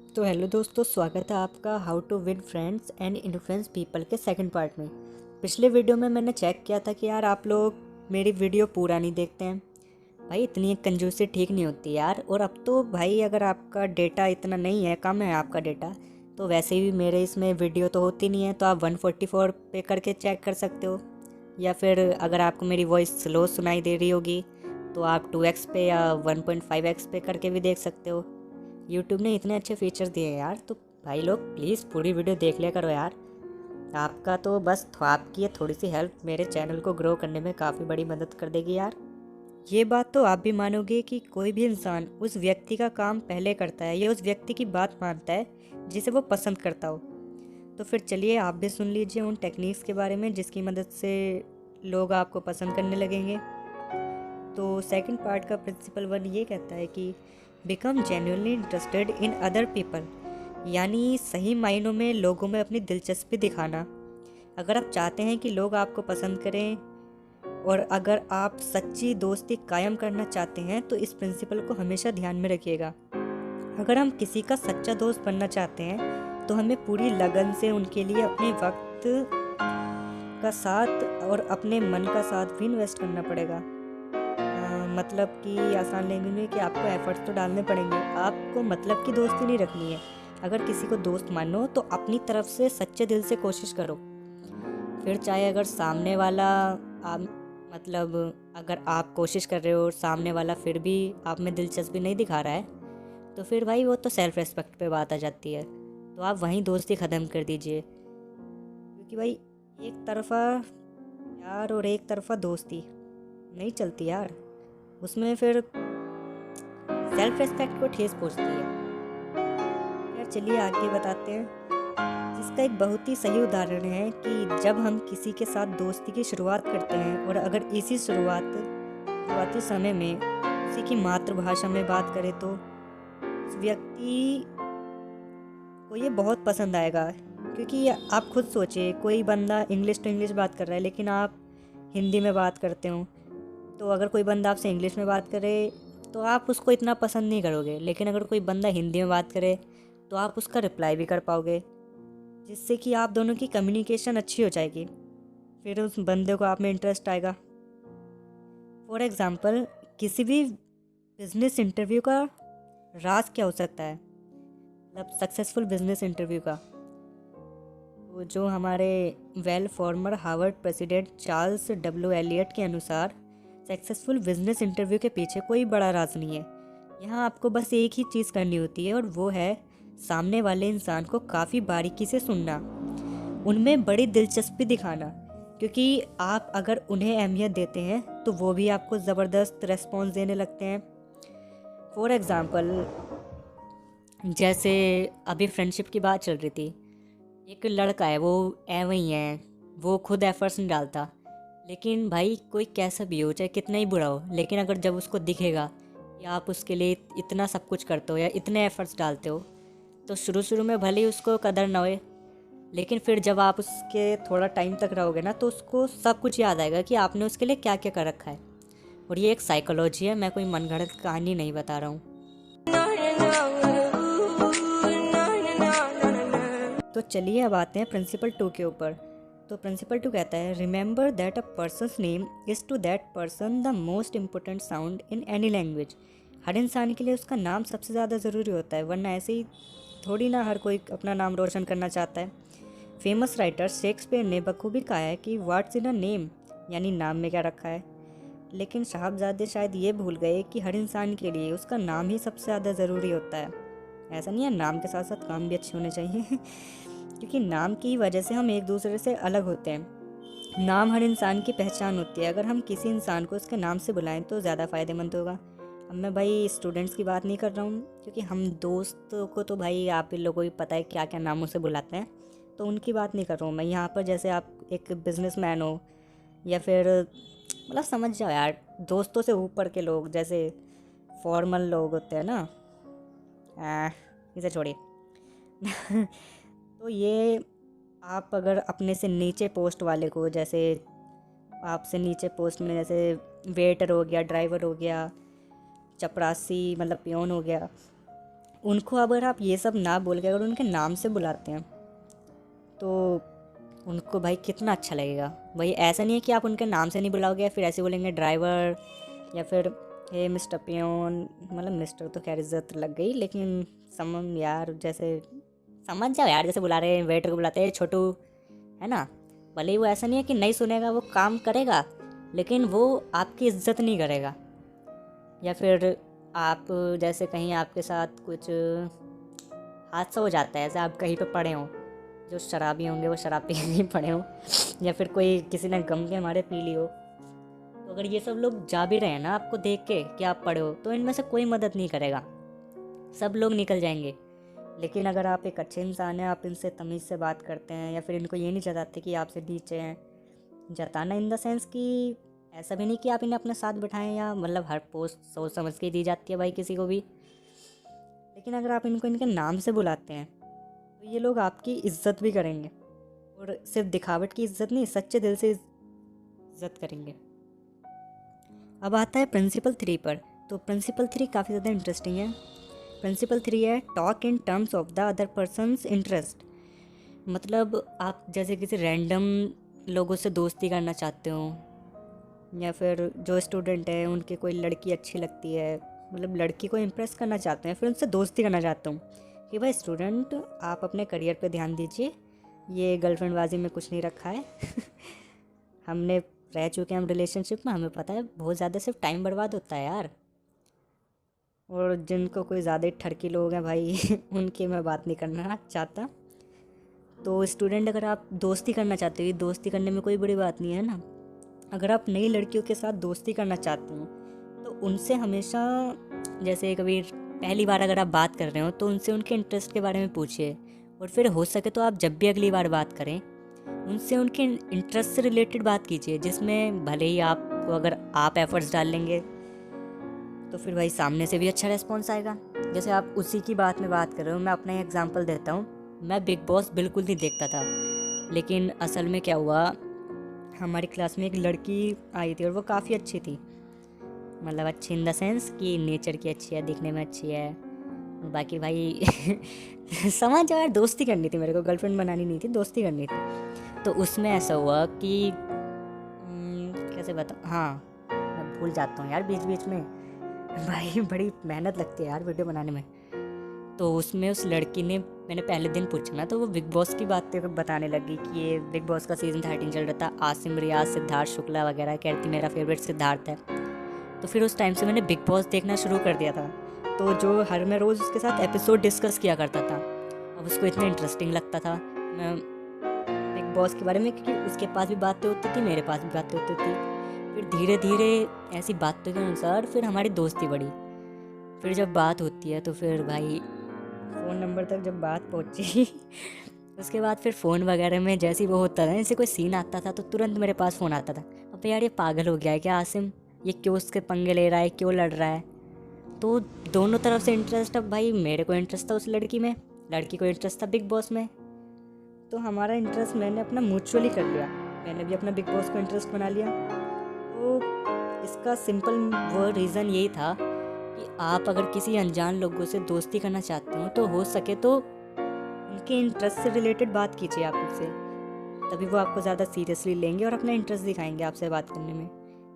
तो हेलो दोस्तों, स्वागत है आपका how to win friends and influence people के सेकंड पार्ट में। पिछले वीडियो में मैंने चेक किया था कि यार आप लोग मेरी वीडियो पूरा नहीं देखते हैं। भाई इतनी कंजूसी ठीक नहीं होती यार। और अब तो भाई अगर आपका डेटा इतना नहीं है, कम है आपका डेटा, तो वैसे भी मेरे इसमें वीडियो तो होती नहीं है, तो आप 144 पे करके चेक कर सकते हो। या फिर अगर आपको मेरी वॉइस स्लो सुनाई दे रही होगी तो आप 2x पे या 1.5x पे करके भी देख सकते हो। यूट्यूब ने इतने अच्छे फीचर दिए हैं यार, तो भाई लोग प्लीज़ पूरी वीडियो देख लिया करो यार। आपका तो बस आपकी ये थोड़ी सी हेल्प मेरे चैनल को ग्रो करने में काफ़ी बड़ी मदद कर देगी यार। ये बात तो आप भी मानोगे कि कोई भी इंसान उस व्यक्ति का काम पहले करता है या उस व्यक्ति की बात मानता है जिसे वो पसंद करता हो। तो फिर चलिए आप भी सुन लीजिए उन टेक्निक्स के बारे में जिसकी मदद से लोग आपको पसंद करने लगेंगे। तो सेकंड पार्ट का प्रिंसिपल 1 ये कहता है कि become genuinely interested in other people, यानी सही मायनों में लोगों में अपनी दिलचस्पी दिखाना। अगर आप चाहते हैं कि लोग आपको पसंद करें और अगर आप सच्ची दोस्ती कायम करना चाहते हैं तो इस प्रिंसिपल को हमेशा ध्यान में रखिएगा। अगर हम किसी का सच्चा दोस्त बनना चाहते हैं तो हमें पूरी लगन से उनके लिए अपने वक्त का साथ और अपने मन का साथ भी इन्वेस्ट करना पड़ेगा। मतलब कि आसान लैंग्वेज में कि आपको एफर्ट्स तो डालने पड़ेंगे। आपको मतलब की दोस्ती नहीं रखनी है। अगर किसी को दोस्त मानो तो अपनी तरफ से सच्चे दिल से कोशिश करो। फिर चाहे अगर सामने वाला आप मतलब अगर आप कोशिश कर रहे हो और सामने वाला फिर भी आप में दिलचस्पी नहीं दिखा रहा है, तो फिर भाई वो तो सेल्फ रेस्पेक्ट पे बात आ जाती है। तो आप वहीं दोस्ती ख़त्म कर दीजिए, क्योंकि भाई एक तरफा प्यार और एक तरफा दोस्ती नहीं चलती यार। उसमें फिर सेल्फ रेस्पेक्ट को ठेस पहुंचती है। यार चलिए आगे बताते हैं, जिसका एक बहुत ही सही उदाहरण है कि जब हम किसी के साथ दोस्ती की शुरुआत करते हैं और अगर इसी शुरुआती समय में उसी की मातृभाषा में बात करें तो उस व्यक्ति को ये बहुत पसंद आएगा। क्योंकि आप खुद सोचिए, कोई बंदा इंग्लिश टू इंग्लिश बात कर रहा है लेकिन आप हिंदी में बात करते हो, तो अगर कोई बंदा आपसे इंग्लिश में बात करे तो आप उसको इतना पसंद नहीं करोगे, लेकिन अगर कोई बंदा हिंदी में बात करे तो आप उसका रिप्लाई भी कर पाओगे, जिससे कि आप दोनों की कम्युनिकेशन अच्छी हो जाएगी। फिर उस बंदे को आप में इंटरेस्ट आएगा। फॉर एग्ज़ाम्पल, किसी भी बिजनेस इंटरव्यू का राज क्या हो सकता है, मतलब सक्सेसफुल बिजनेस इंटरव्यू का, तो जो हमारे well former Harvard president Charles W Eliot के अनुसार सक्सेसफुल बिजनेस इंटरव्यू के पीछे कोई बड़ा राज नहीं है। यहाँ आपको बस एक ही चीज़ करनी होती है और वो है सामने वाले इंसान को काफ़ी बारीकी से सुनना, उनमें बड़ी दिलचस्पी दिखाना, क्योंकि आप अगर उन्हें अहमियत देते हैं तो वो भी आपको ज़बरदस्त रेस्पॉन्स देने लगते हैं। फॉर एग्ज़ाम्पल, जैसे अभी फ्रेंडशिप की बात चल रही थी, एक लड़का है, वो ही है, वो खुद एफर्ट्स नहीं डालता, लेकिन भाई कोई कैसा भी हो, चाहे कितना ही बुरा हो, लेकिन अगर जब उसको दिखेगा कि आप उसके लिए इतना सब कुछ करते हो या इतने एफर्ट्स डालते हो, तो शुरू में भले ही उसको कदर ना होए, लेकिन फिर जब आप उसके थोड़ा टाइम तक रहोगे ना तो उसको सब कुछ याद आएगा कि आपने उसके लिए क्या क्या कर रखा है। और ये एक साइकोलॉजी है, मैं कोई मनगढ़ंत कहानी नहीं बता रहा हूँ। तो चलिए अब आते हैं प्रिंसिपल 2 के ऊपर। तो प्रिंसिपल 2 कहता है, remember that a person's name is to that person the most important sound in any language. हर इंसान के लिए उसका नाम सबसे ज़्यादा ज़रूरी होता है, वरना ऐसे ही थोड़ी ना हर कोई अपना नाम रोशन करना चाहता है। फेमस राइटर शेक्सपियर ने बखूबी कहा है कि व्हाट्स इन अ नेम, यानी नाम में क्या रखा है। लेकिन साहबजादे शायद ये भूल गए कि हर इंसान के लिए उसका नाम ही सबसे ज़्यादा ज़रूरी होता है। ऐसा नहीं है, नाम के साथ साथ काम भी अच्छे होने चाहिए क्योंकि नाम की वजह से हम एक दूसरे से अलग होते हैं। नाम हर इंसान की पहचान होती है। अगर हम किसी इंसान को उसके नाम से बुलाएं तो ज़्यादा फ़ायदेमंद होगा। अब मैं भाई स्टूडेंट्स की बात नहीं कर रहा हूँ, क्योंकि हम दोस्तों को तो भाई आप लोगों को भी पता है क्या क्या नामों से बुलाते हैं, तो उनकी बात नहीं कर रहा हूँ मैं यहाँ पर। जैसे आप एक बिजनेसमैन हो या फिर मतलब समझ जाओ यार, दोस्तों से ऊपर के लोग, जैसे फॉर्मल लोग होते हैं ना, इसे छोड़िए तो ये आप अगर अपने से नीचे पोस्ट वाले को, जैसे आपसे नीचे पोस्ट में जैसे वेटर हो गया, ड्राइवर हो गया, चपरासी मतलब पियोन हो गया, उनको अगर आप ये सब ना बोल के अगर उनके नाम से बुलाते हैं तो उनको भाई कितना अच्छा लगेगा। भाई ऐसा नहीं है कि आप उनके नाम से नहीं बुलाओगे या फिर ऐसे बोलेंगे ड्राइवर या फिर हे मिस्टर पियोन, मतलब मिस्टर तो खैर इज्जत लग गई, लेकिन समम यार, जैसे समझ जाओ यार, जैसे बुला रहे हैं वेटर को बुलाते हैं छोटू, है ना। भले ही वो ऐसा नहीं है कि नहीं सुनेगा, वो काम करेगा, लेकिन वो आपकी इज्जत नहीं करेगा। या फिर आप जैसे कहीं आपके साथ कुछ हादसा हो जाता है, ऐसे आप कहीं पे पड़े हों, जो शराबी होंगे वो शराब पी के पड़े हों, या फिर कोई किसी ने गम के हमारे पी ली हो, तो अगर ये सब लोग जा भी रहे हैं ना आपको देख के कि आप पड़े हो, तो इनमें से कोई मदद नहीं करेगा, सब लोग निकल जाएंगे। लेकिन अगर आप एक अच्छे इंसान हैं, आप इनसे तमीज़ से बात करते हैं या फिर इनको ये नहीं जताते कि आपसे नीचे हैं, जताना इन द सेंस कि ऐसा भी नहीं कि आप इन्हें अपने साथ बिठाएं, या मतलब हर पोस्ट सोच समझ के दी जाती है भाई किसी को भी। लेकिन अगर आप इनको इनके नाम से बुलाते हैं तो ये लोग आपकी इज्जत भी करेंगे, और सिर्फ दिखावट की इज्जत नहीं, सच्चे दिल से इज्जत करेंगे। अब आता है प्रिंसिपल 3 पर। तो प्रिंसिपल 3 काफ़ी ज़्यादा इंटरेस्टिंग है। प्रिंसिपल 3 है talk in terms of the other persons interest. मतलब आप जैसे किसी रैंडम लोगों से दोस्ती करना चाहते हो, या फिर जो स्टूडेंट है उनकी कोई लड़की अच्छी लगती है, मतलब लड़की को इम्प्रेस करना चाहते हैं, फिर उनसे दोस्ती करना चाहता हूँ कि भाई स्टूडेंट आप अपने करियर पे ध्यान दीजिए, ये गर्लफ्रेंडबाजी में कुछ नहीं रखा है। हमने रह चुके हैं हम रिलेशनशिप में, हमें पता है बहुत ज़्यादा सिर्फ टाइम बर्बाद होता है यार। और जिनको कोई ज़्यादा ही ठरकी लोग हैं भाई उनकी मैं बात नहीं करना चाहता। तो स्टूडेंट अगर आप दोस्ती करना चाहते हो, दोस्ती करने में कोई बड़ी बात नहीं है ना। अगर आप नई लड़कियों के साथ दोस्ती करना चाहते हो तो उनसे हमेशा, जैसे कभी पहली बार अगर आप बात कर रहे हो तो उनसे उनके इंटरेस्ट के बारे में पूछिए, और फिर हो सके तो आप जब भी अगली बार बात करें उनसे उनके इंटरेस्ट से रिलेटेड बात कीजिए, जिसमें भले ही आपको, अगर आप एफर्ट्स डाल लेंगे तो फिर भाई सामने से भी अच्छा रिस्पॉन्स आएगा। जैसे आप उसी की बात में बात कर रहे हो, मैं अपना एग्जांपल देता हूँ। मैं बिग बॉस बिल्कुल नहीं देखता था, लेकिन असल में क्या हुआ, हमारी क्लास में एक लड़की आई थी और वो काफ़ी अच्छी थी, मतलब अच्छी इन द सेंस कि नेचर की अच्छी है, दिखने में अच्छी है, बाकी भाई समझ जाओ यार, दोस्ती करनी थी मेरे को, गर्लफ्रेंड बनानी नहीं थी, दोस्ती करनी थी। तो उसमें ऐसा हुआ कि कैसे बताऊँ, हाँ मैं भूल जाता हूँ यार बीच बीच में भाई, बड़ी मेहनत लगती है यार वीडियो बनाने में। तो उसमें उस लड़की ने, मैंने पहले दिन पूछा ना, तो वो बिग बॉस की बातें बताने लगी कि ये बिग बॉस का सीज़न 13 चल रहा था, आसिम रियाज सिद्धार्थ शुक्ला वगैरह, कहती मेरा फेवरेट सिद्धार्थ है। तो फिर उस टाइम से मैंने बिग बॉस देखना शुरू कर दिया था। तो जो हर मैं रोज़ उसके साथ एपिसोड डिस्कस किया करता था, अब उसको इतना इंटरेस्टिंग लगता था मैं बिग बॉस के बारे में, क्योंकि उसके पास भी बातें होती थी, मेरे पास भी बातें होती थी। फिर धीरे धीरे ऐसी बातों के अनुसार फिर हमारी दोस्ती बढ़ी। फिर जब बात होती है तो फिर भाई फ़ोन नंबर तक जब बात पहुंची उसके बाद फिर फ़ोन वगैरह में जैसे ही वो होता था, जैसे कोई सीन आता था तो तुरंत मेरे पास फ़ोन आता था, अब यार ये पागल हो गया है क्या आसिम, ये क्यों उसके पंगे ले रहा है, क्यों लड़ रहा है। तो दोनों तरफ से इंटरेस्ट, अब भाई मेरे को इंटरेस्ट था उस लड़की में, लड़की को इंटरेस्ट था बिग बॉस में, तो हमारा इंटरेस्ट मैंने अपना म्यूचुअली कर लिया, मैंने भी अपना बिग बॉस को इंटरेस्ट बना लिया। तो इसका सिंपल वो रीज़न यही था कि आप अगर किसी अनजान लोगों से दोस्ती करना चाहते हो तो हो सके तो उनके इंटरेस्ट से रिलेटेड बात कीजिए आप उनसे, तभी वो आपको ज़्यादा सीरियसली लेंगे और अपना इंटरेस्ट दिखाएंगे आपसे बात करने में।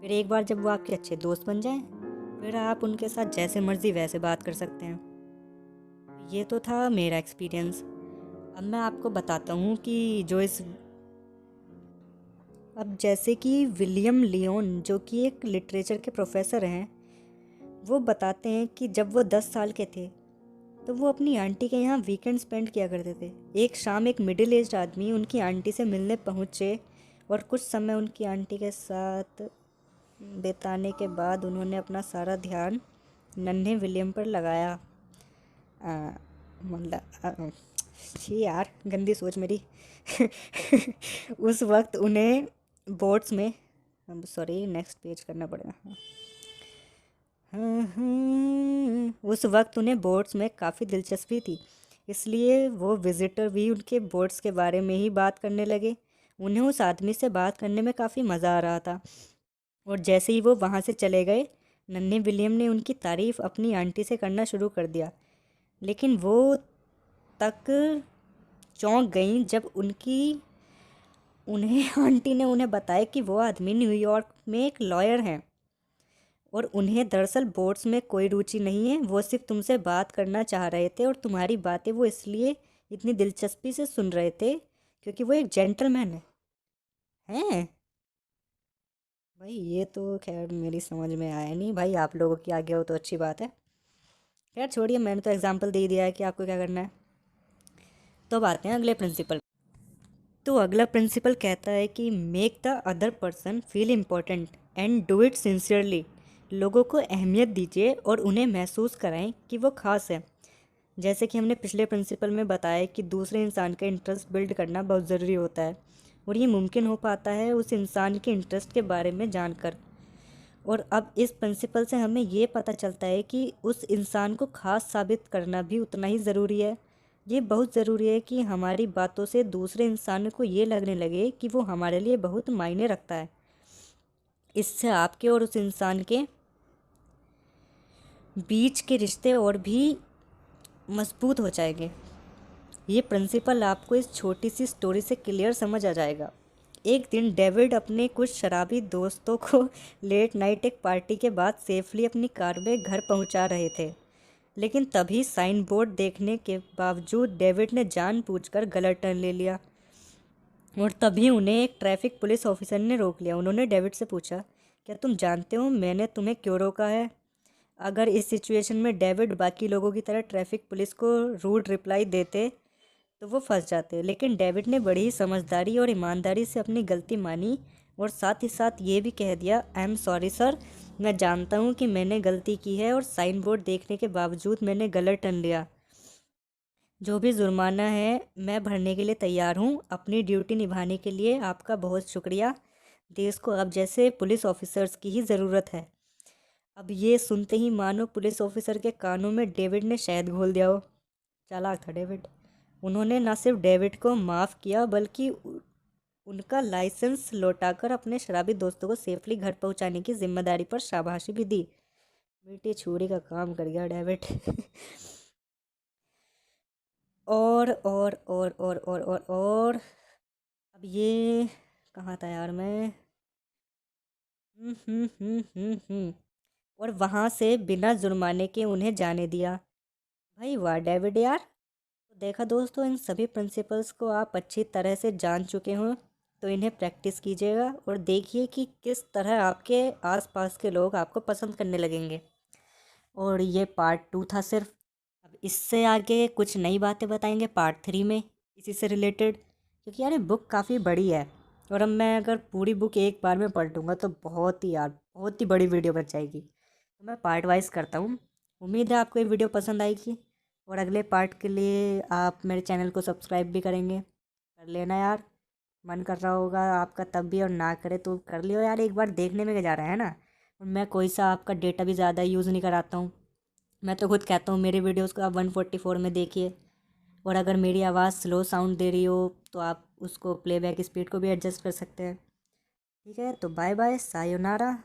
फिर एक बार जब वो आपके अच्छे दोस्त बन जाएं, फिर आप उनके साथ जैसे मर्ज़ी वैसे बात कर सकते हैं। ये तो था मेरा एक्सपीरियंस। अब मैं आपको बताता हूँ कि जो इस, अब जैसे कि विलियम लियोन जो कि एक लिटरेचर के प्रोफेसर हैं, वो बताते हैं कि जब वो 10 साल के थे तो वो अपनी आंटी के यहाँ वीकेंड स्पेंड किया करते थे। एक शाम एक मिडिल एज्ड आदमी उनकी आंटी से मिलने पहुँचे और कुछ समय उनकी आंटी के साथ बिताने के बाद उन्होंने अपना सारा ध्यान नन्हे विलियम पर लगाया। मतलब छी यार, गंदी सोच मेरी। उस वक्त उन्हें बोट्स में, सॉरी नेक्स्ट पेज करना पड़ेगा। उस वक्त उन्हें बोट्स में काफ़ी दिलचस्पी थी, इसलिए वो विज़िटर भी उनके बोट्स के बारे में ही बात करने लगे। उन्हें उस आदमी से बात करने में काफ़ी मज़ा आ रहा था, और जैसे ही वो वहाँ से चले गए, नन्हे विलियम ने उनकी तारीफ़ अपनी आंटी से करना शुरू कर दिया। लेकिन वो तक चौंक गईं जब उन्हें आंटी ने उन्हें बताया कि वो आदमी न्यूयॉर्क में एक लॉयर हैं और उन्हें दरअसल बोर्ड्स में कोई रुचि नहीं है। वो सिर्फ तुमसे बात करना चाह रहे थे और तुम्हारी बातें वो इसलिए इतनी दिलचस्पी से सुन रहे थे क्योंकि वो एक जेंटलमैन हैं। भाई ये तो खैर मेरी समझ में आया नहीं, भाई आप लोगों की आगे हो तो अच्छी बात है। खैर छोड़िए, मैंने तो एग्जाम्पल दे दिया है कि आपको क्या करना है। तो अब आते हैं अगले प्रिंसिपल। तो अगला प्रिंसिपल कहता है कि make the other person feel important and do it sincerely. लोगों को अहमियत दीजिए और उन्हें महसूस कराएं कि वो खास है। जैसे कि हमने पिछले प्रिंसिपल में बताया कि दूसरे इंसान का इंटरेस्ट बिल्ड करना बहुत ज़रूरी होता है और ये मुमकिन हो पाता है उस इंसान के इंटरेस्ट के बारे में जानकर। और अब इस प्रिंसिपल से हमें ये पता चलता है कि उस इंसान को ख़ास साबित करना भी उतना ही ज़रूरी है। ये बहुत ज़रूरी है कि हमारी बातों से दूसरे इंसान को ये लगने लगे कि वो हमारे लिए बहुत मायने रखता है। इससे आपके और उस इंसान के बीच के रिश्ते और भी मजबूत हो जाएंगे। ये प्रिंसिपल आपको इस छोटी सी स्टोरी से क्लियर समझ आ जाएगा। एक दिन डेविड अपने कुछ शराबी दोस्तों को लेट नाइट एक पार्टी के बाद सेफली अपनी कार में घर पहुंचा रहे थे, लेकिन तभी साइन बोर्ड देखने के बावजूद डेविड ने जानबूझकर गलत टर्न ले लिया और तभी उन्हें एक ट्रैफिक पुलिस ऑफिसर ने रोक लिया। उन्होंने डेविड से पूछा, क्या तुम जानते हो मैंने तुम्हें क्यों रोका है? अगर इस सिचुएशन में डेविड बाकी लोगों की तरह ट्रैफिक पुलिस को रूड रिप्लाई देते तो वो फंस जाते, लेकिन डेविड ने बड़ी ही समझदारी और ईमानदारी से अपनी गलती मानी और साथ ही साथ ये भी कह दिया, आई एम सॉरी सर, मैं जानता हूँ कि मैंने गलती की है और साइन बोर्ड देखने के बावजूद मैंने गलत टर्न लिया। जो भी जुर्माना है मैं भरने के लिए तैयार हूँ। अपनी ड्यूटी निभाने के लिए आपका बहुत शुक्रिया। देश को अब जैसे पुलिस ऑफिसर्स की ही ज़रूरत है। अब ये सुनते ही मानो पुलिस ऑफिसर के कानों में डेविड ने शहद घोल दिया हो। चालाक था डेविड। उन्होंने न सिर्फ डेविड को माफ़ किया बल्कि उनका लाइसेंस लौटाकर अपने शराबी दोस्तों को सेफली घर पहुंचाने की जिम्मेदारी पर शाबाशी भी दी। मीठी छुरी का काम कर गया डेविड। और अब ये कहाँ था यार मैं। और वहाँ से बिना जुर्माने के उन्हें जाने दिया। भाई वाह डेविड यार। तो देखा दोस्तों, इन सभी प्रिंसिपल्स को आप अच्छी तरह से जान चुके हों तो इन्हें प्रैक्टिस कीजिएगा और देखिए कि किस तरह आपके आसपास के लोग आपको पसंद करने लगेंगे। और ये पार्ट 2 था सिर्फ। अब इससे आगे कुछ नई बातें बताएंगे पार्ट 3 में इसी से रिलेटेड, क्योंकि यार ये बुक काफ़ी बड़ी है और अब मैं अगर पूरी बुक एक बार में पढ़ लूँगा तो बहुत ही यार बहुत ही बड़ी वीडियो बन जाएगी। तो मैं पार्ट वाइज करता हूँ। उम्मीद है आपको ये वीडियो पसंद आएगी और अगले पार्ट के लिए आप मेरे चैनल को सब्सक्राइब भी करेंगे। कर लेना यार, मन कर रहा होगा आपका तब भी, और ना करे तो कर लियो यार, एक बार देखने में क्या जा रहा है ना। और मैं कोई सा आपका डेटा भी ज़्यादा यूज़ नहीं कराता हूँ। मैं तो खुद कहता हूँ मेरे वीडियोस को आप 144 में देखिए। और अगर मेरी आवाज़ स्लो साउंड दे रही हो तो आप उसको प्लेबैक स्पीड को भी एडजस्ट कर सकते हैं। ठीक है, तो बाय बाय, सायोनारा।